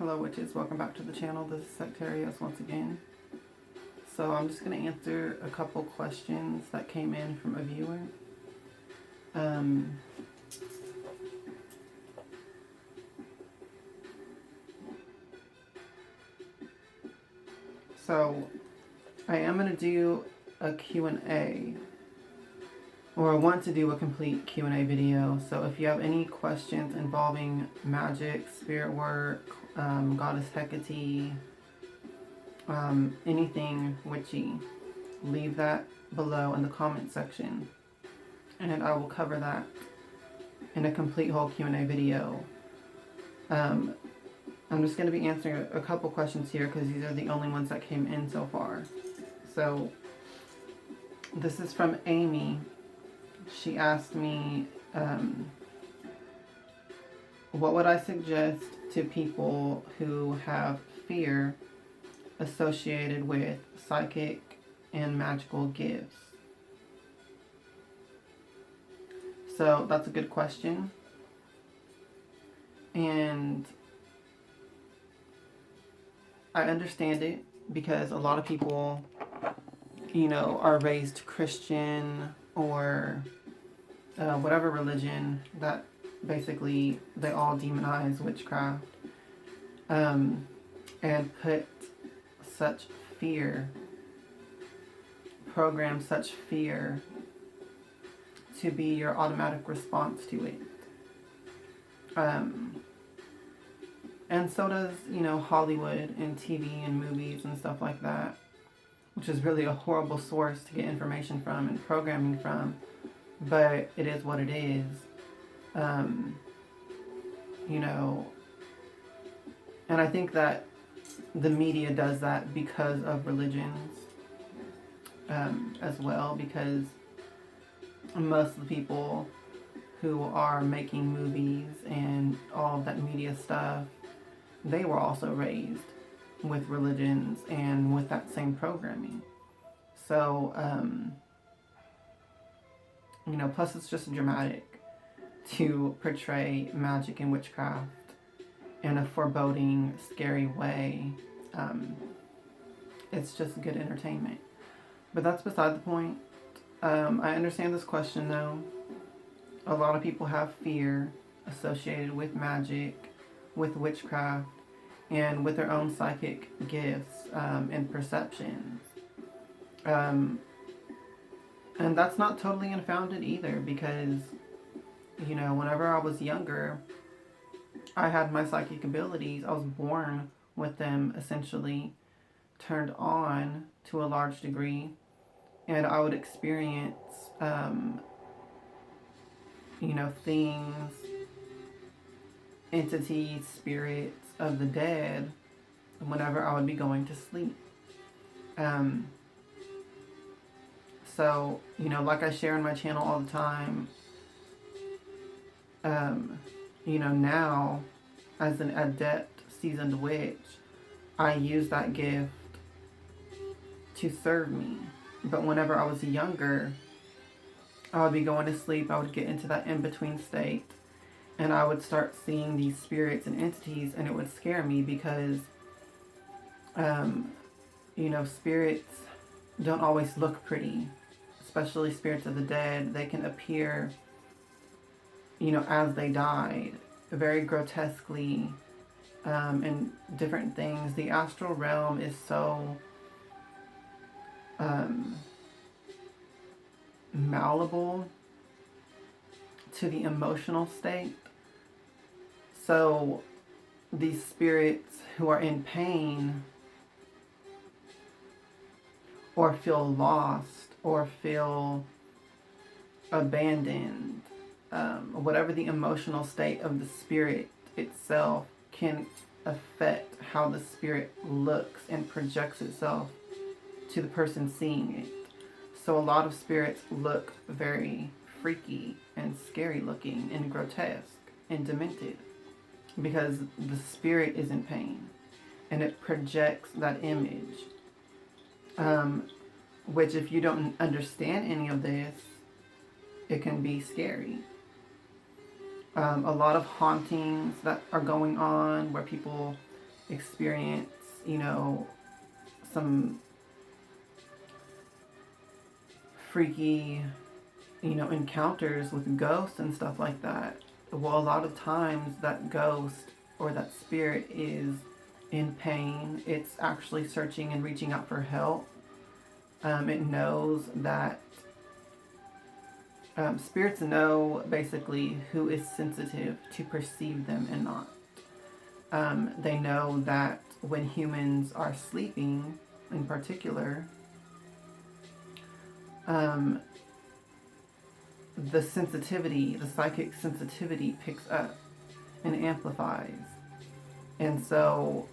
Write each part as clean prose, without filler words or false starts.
Hello witches, welcome back to the channel. This is Sectarius once again. So I'm just going to answer a couple questions that came in from a viewer. So I am going to do a Q&A, or I want to do a complete Q&A video. So if you have any questions involving magic, spirit work, Goddess Hecate, anything witchy, leave that below in the comment section, and I will cover that in a complete whole Q&A video. I'm just going to be answering a couple questions here because these are the only ones that came in so far. So this is from Amy. She asked me, what would I suggest to people who have fear associated with psychic and magical gifts? So that's a good question. And I understand it because a lot of people, you know, are raised Christian or whatever religion that basically they all demonize witchcraft, and put such fear, program such fear to be your automatic response to it. And so does, you know, Hollywood and TV and movies and stuff like that, which is really a horrible source to get information from and programming from, but it is what it is. You know, and I think that the media does that because of religions as well, because most of the people who are making movies and all of that media stuff, they were also raised with religions and with that same programming. So, you know, plus it's just dramatic to portray magic and witchcraft in a foreboding, scary way. It's just good entertainment. But that's beside the point. I understand this question though. A lot of people have fear associated with magic, with witchcraft, and with their own psychic gifts and perceptions. And that's not totally unfounded either, because, you know, whenever I was younger, I had my psychic abilities. I was born with them, essentially turned on to a large degree, and I would experience, you know, things, entities, spirits of the dead whenever I would be going to sleep. So, you know, like I share on my channel all the time, you know, now as an adept, seasoned witch, I use that gift to serve me. But whenever I was younger, I would be going to sleep, I would get into that in-between state, and I would start seeing these spirits and entities, and it would scare me because, you know, spirits don't always look pretty, especially spirits of the dead. They can appear, you know, as they died, very grotesquely, and different things. The astral realm is so malleable to the emotional state. So these spirits who are in pain or feel lost or feel abandoned, whatever the emotional state of the spirit itself, can affect how the spirit looks and projects itself to the person seeing it. So a lot of spirits look very freaky and scary looking and grotesque and demented because the spirit is in pain and it projects that image, which, if you don't understand any of this, it can be scary. A lot of hauntings that are going on where people experience, you know, some freaky, you know, encounters with ghosts and stuff like that. Well, a lot of times that ghost or that spirit is in pain. It's actually searching and reaching out for help. It knows that spirits know basically who is sensitive to perceive them and not. They know that when humans are sleeping, in particular, the sensitivity, the psychic sensitivity picks up and amplifies. And so,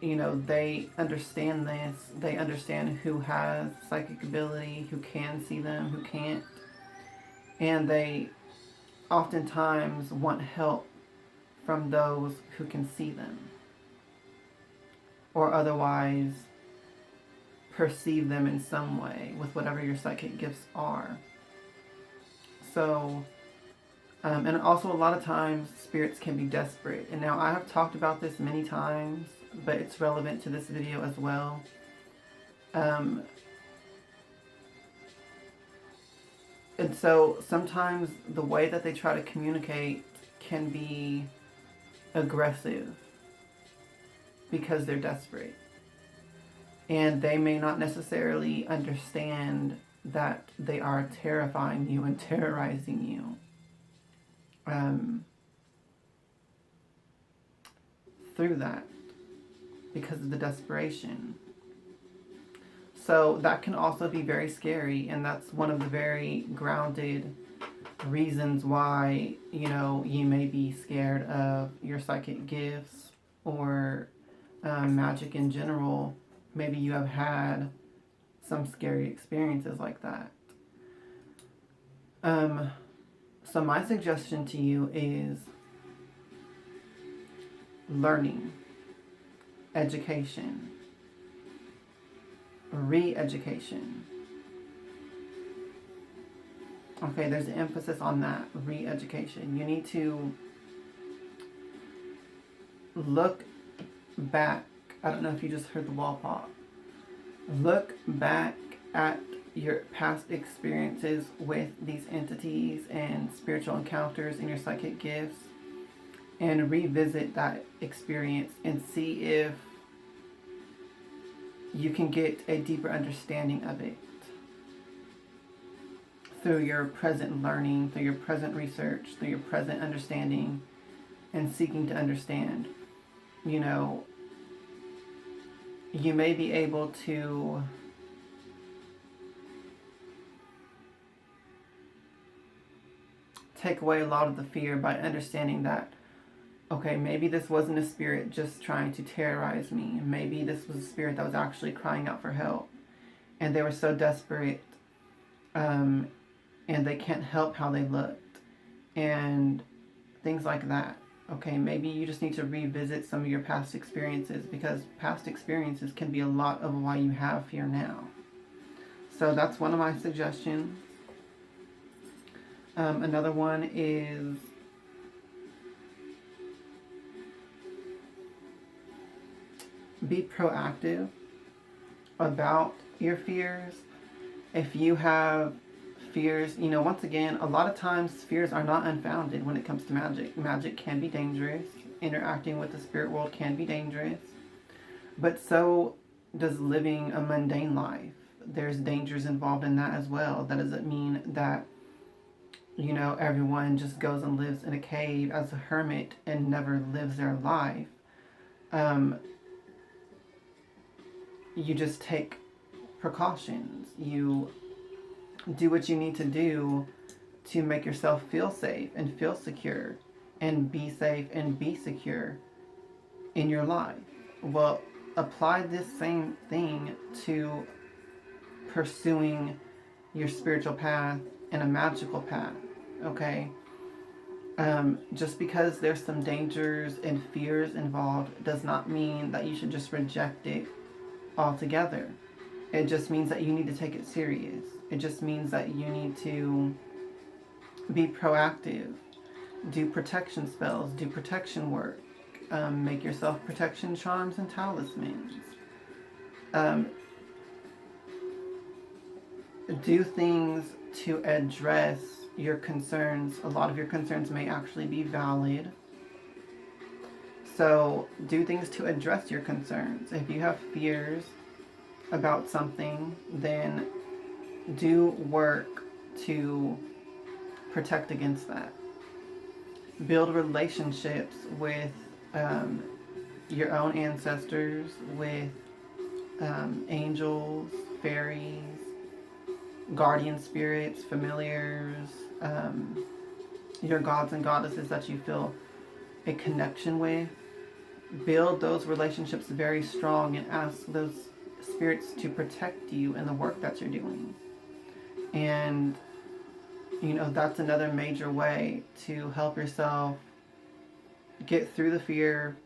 you know, they understand this. They understand who has psychic ability, who can see them, who can't. And they oftentimes want help from those who can see them, or otherwise perceive them in some way with whatever your psychic gifts are. So, and also a lot of times spirits can be desperate. And now I have talked about this many times, but it's relevant to this video as well. And so sometimes the way that they try to communicate can be aggressive because they're desperate. And they may not necessarily understand that they are terrifying you and terrorizing you. Through that, because of the desperation. So that can also be very scary, and that's one of the very grounded reasons why, you know, you may be scared of your psychic gifts or magic in general. Maybe you have had some scary experiences like that. So my suggestion to you is learning, education, re-education. Okay, there's an emphasis on that, re-education. You need to look back. I don't know if you just heard the wall pop. Look back at your past experiences with these entities and spiritual encounters and your psychic gifts, and revisit that experience and see if you can get a deeper understanding of it through your present learning, through your present research, through your present understanding and seeking to understand. You know, you may be able to take away a lot of the fear by understanding that, okay, maybe this wasn't a spirit just trying to terrorize me. Maybe this was a spirit that was actually crying out for help. And they were so desperate, and they can't help how they looked. And things like that. Okay, maybe you just need to revisit some of your past experiences, because past experiences can be a lot of why you have fear now. So that's one of my suggestions. Another one is be proactive about your fears. If you have fears, you know, once again, a lot of times fears are not unfounded when it comes to magic. Magic can be dangerous. Interacting with the spirit world can be dangerous. But so does living a mundane life. There's dangers involved in that as well. That doesn't mean that, you know, everyone just goes and lives in a cave as a hermit and never lives their life. You just take precautions. You do what you need to do to make yourself feel safe and feel secure and be safe and be secure in your life. Well, apply this same thing to pursuing your spiritual path and a magical path, okay? Just because there's some dangers and fears involved does not mean that you should just reject it altogether. It just means that you need to take it serious. It just means that you need to be proactive, do protection spells, do protection work, Make yourself protection charms and talismans. Do things to address your concerns. A lot of your concerns may actually be valid. So do things to address your concerns. If you have fears about something, then do work to protect against that. Build relationships with your own ancestors, with angels, fairies, guardian spirits, familiars, your gods and goddesses that you feel a connection with. Build those relationships very strong and ask those spirits to protect you in the work that you're doing. And that's another major way to help yourself get through the fear,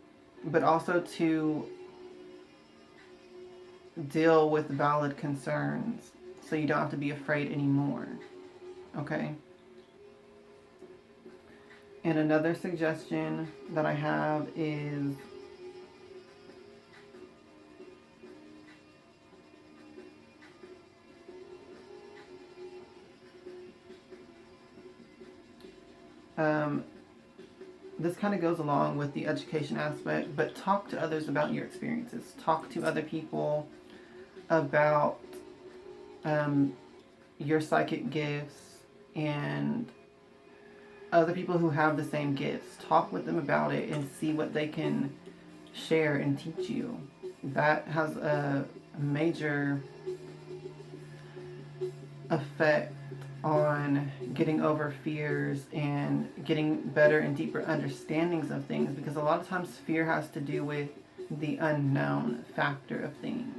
but also to deal with valid concerns so you don't have to be afraid anymore. Okay? And another suggestion that I have is this kind of goes along with the education aspect, but talk to others about your experiences. Talk to other people about your psychic gifts and other people who have the same gifts. Talk with them about it and see what they can share and teach you. That has a major effect on getting over fears and getting better and deeper understandings of things, because a lot of times fear has to do with the unknown factor of things.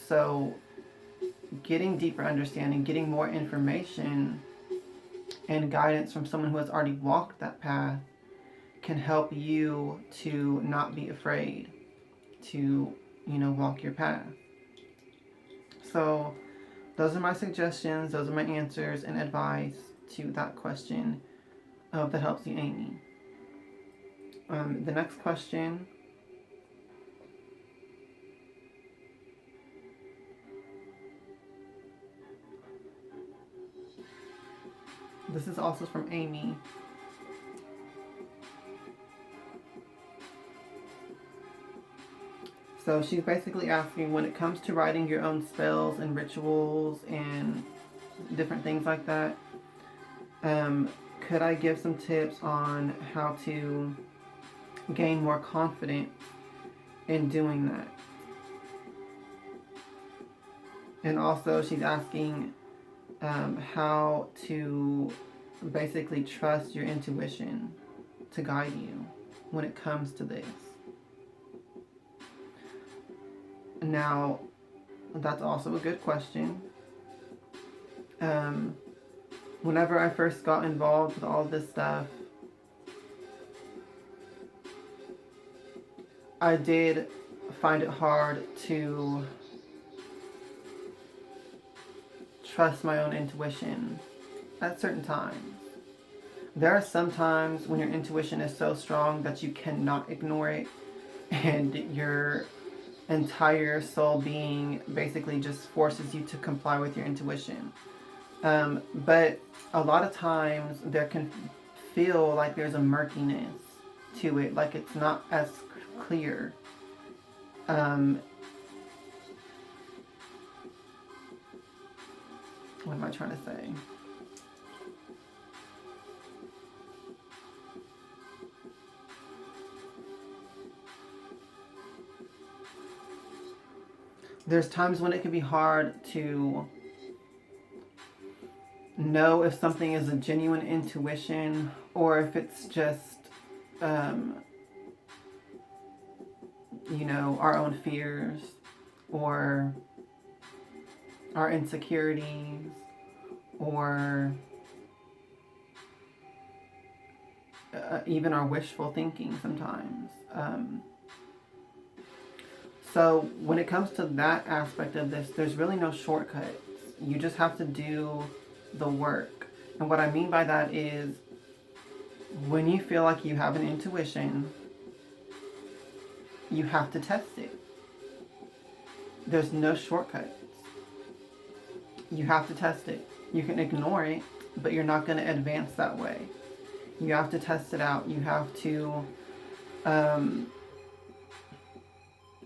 So getting deeper understanding, getting more information and guidance from someone who has already walked that path can help you to not be afraid to, walk your path. So those are my suggestions, those are my answers and advice to that question. I hope that helps you, Amy. The next question. This is also from Amy. So she's basically asking, when it comes to writing your own spells and rituals and different things like that, could I give some tips on how to gain more confidence in doing that? And also she's asking how to basically trust your intuition to guide you when it comes to this. Now, that's also a good question. Whenever I first got involved with all this stuff, I did find it hard to trust my own intuition at certain times. There are some times when your intuition is so strong that you cannot ignore it, and your entire soul being basically just forces you to comply with your intuition. But a lot of times there can feel like there's a murkiness to it, like it's not as clear. What am I trying to say? There's times when it can be hard to know if something is a genuine intuition or if it's just, our own fears or our insecurities or even our wishful thinking sometimes. So when it comes to that aspect of this, there's really no shortcuts. You just have to do the work. And what I mean by that is when you feel like you have an intuition, you have to test it. There's no shortcuts. You have to test it. You can ignore it, but you're not going to advance that way. You have to test it out. You have to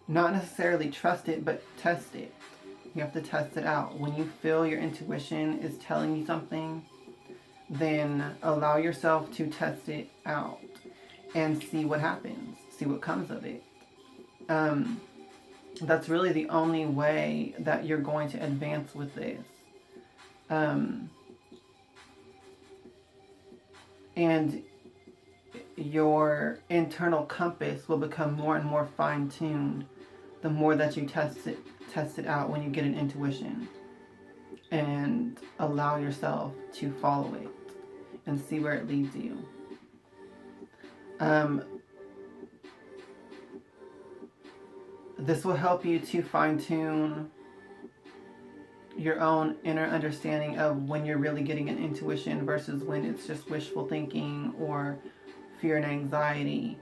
not necessarily trust it, but test it. You have to test it out. When you feel your intuition is telling you something, then allow yourself to test it out and see what happens. See what comes of it. That's really the only way that you're going to advance with this. And your internal compass will become more and more fine-tuned the more that you test it out when you get an intuition, and allow yourself to follow it and see where it leads you. This will help you to fine-tune your own inner understanding of when you're really getting an intuition versus when it's just wishful thinking or fear and anxiety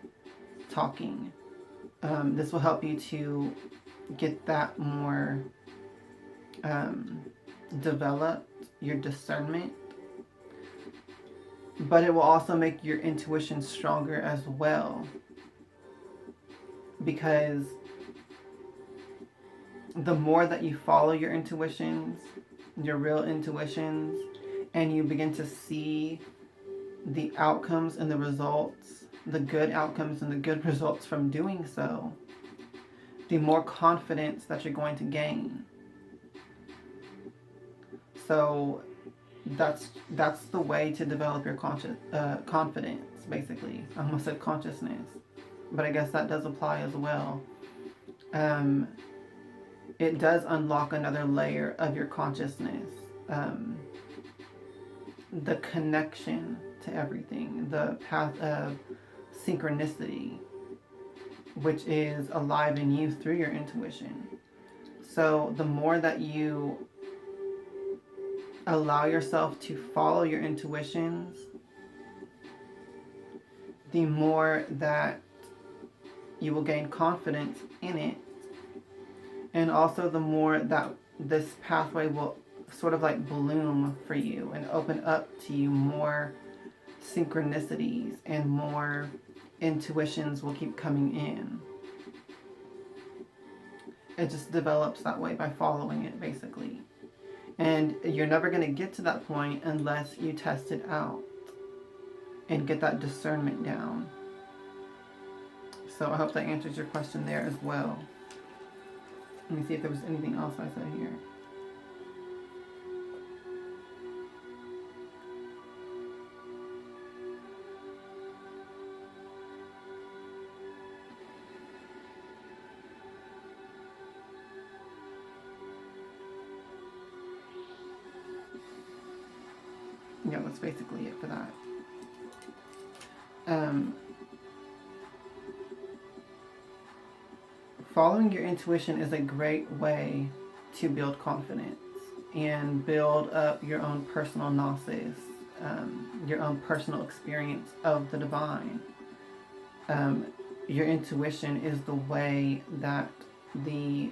talking. This will help you to get that more developed, your discernment. But it will also make your intuition stronger as well. Because the more that you follow your intuitions, your real intuitions, and you begin to see the outcomes and the results, the good outcomes and the good results from doing so, the more confidence that you're going to gain. So that's the way to develop your confidence, basically. I almost said consciousness, but I guess that does apply as well. It does unlock another layer of your consciousness. The connection to everything, the path of synchronicity, which is alive in you through your intuition. So the more that you allow yourself to follow your intuitions, the more that you will gain confidence in it. And also the more that this pathway will sort of like bloom for you and open up to you more synchronicities, and more intuitions will keep coming in. It just develops that way by following it, basically. And you're never going to get to that point unless you test it out and get that discernment down. So I hope that answers your question there as well. Let me see if there was anything else I said here. Yeah, that's basically it for that. Following your intuition is a great way to build confidence and build up your own personal gnosis, your own personal experience of the divine. Your intuition is the way that the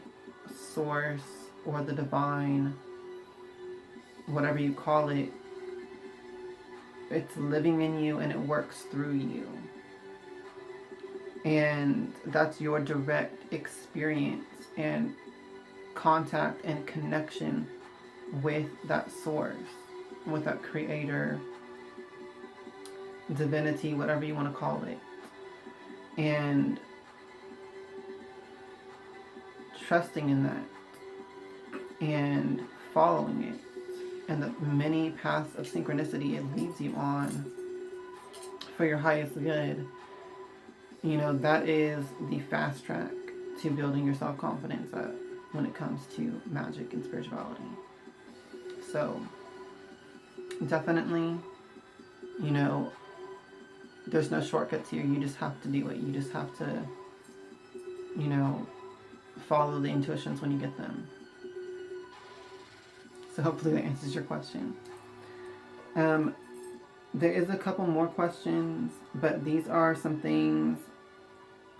source or the divine, whatever you call it, it's living in you and it works through you. And that's your direct experience and contact and connection with that source, with that creator, divinity, whatever you want to call it. And trusting in that and following it, and the many paths of synchronicity it leads you on for your highest good. You know, that is the fast track to building your self-confidence up when it comes to magic and spirituality. So definitely, you know, there's no shortcuts here. You just have to do it. You just have to, you know, follow the intuitions when you get them. So hopefully that answers your question. There is a couple more questions, but these are some things.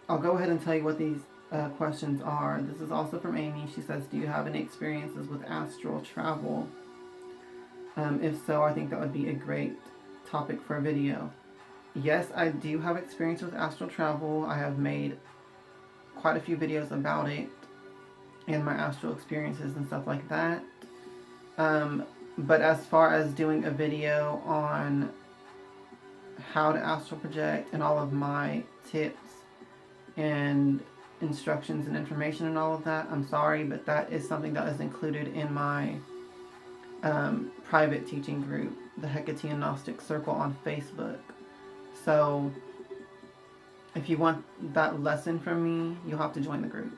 I'll go ahead and tell you what these questions are. This is also from Amy. She says, do you have any experiences with astral travel? If so, I think that would be a great topic for a video. Yes, I do have experience with astral travel. I have made quite a few videos about it and my astral experiences and stuff like that. But as far as doing a video on how to astral project and all of my tips and instructions and information and all of that, I'm sorry, but that is something that is included in my private teaching group, the Hecatean Gnostic Circle on Facebook. So if you want that lesson from me, you'll have to join the group.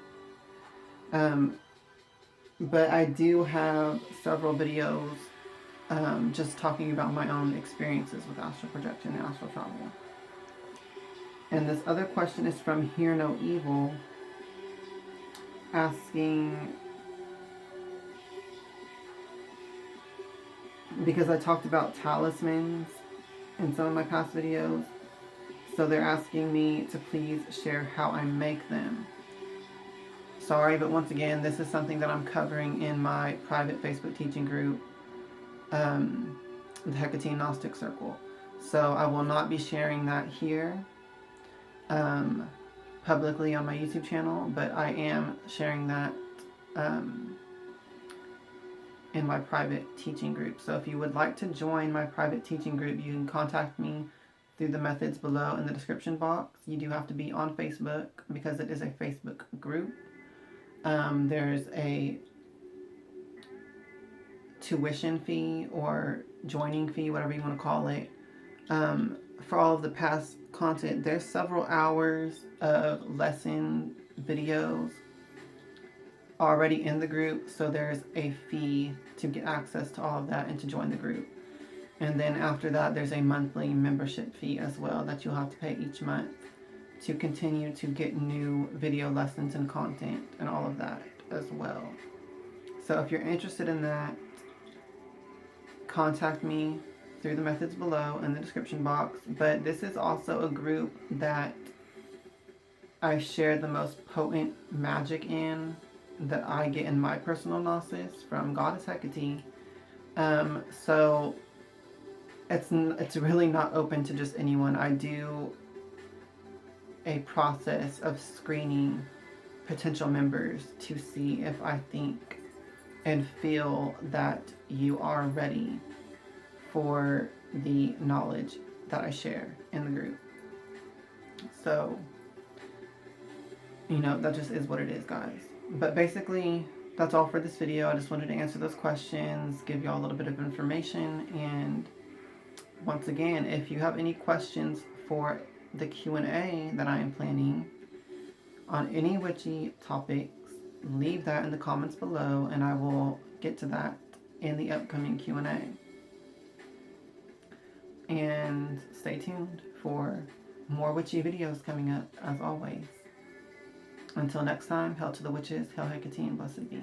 But I do have several videos just talking about my own experiences with astral projection and astral travel. And this other question is from Hear No Evil, asking, because I talked about talismans in some of my past videos, so they're asking me to please share how I make them. Sorry, but once again, this is something that I'm covering in my private Facebook teaching group, the Hecatean Gnostic Circle. So I will not be sharing that here publicly on my YouTube channel, but I am sharing that in my private teaching group. So if you would like to join my private teaching group, you can contact me through the methods below in the description box. You do have to be on Facebook because it is a Facebook group. There's a tuition fee or joining fee, whatever you want to call it, for all of the past content. There's several hours of lesson videos already in the group, so there's a fee to get access to all of that and to join the group. And then after that, there's a monthly membership fee as well that you'll have to pay each month to continue to get new video lessons and content and all of that as well. So if you're interested in that, contact me through the methods below in the description box. But this is also a group that I share the most potent magic in that I get in my personal gnosis from Goddess Hecate. So it's really not open to just anyone. I do a process of screening potential members to see if I think and feel that you are ready for the knowledge that I share in the group. So, you know, that just is what it is, guys. But basically, that's all for this video. I just wanted to answer those questions, give y'all a little bit of information, and once again, if you have any questions for the Q&A that I am planning on any witchy topics, leave that in the comments below and I will get to that in the upcoming Q&A. And stay tuned for more witchy videos coming up, as always. Until next time, hail to the witches, hail Hecate, and blessed be.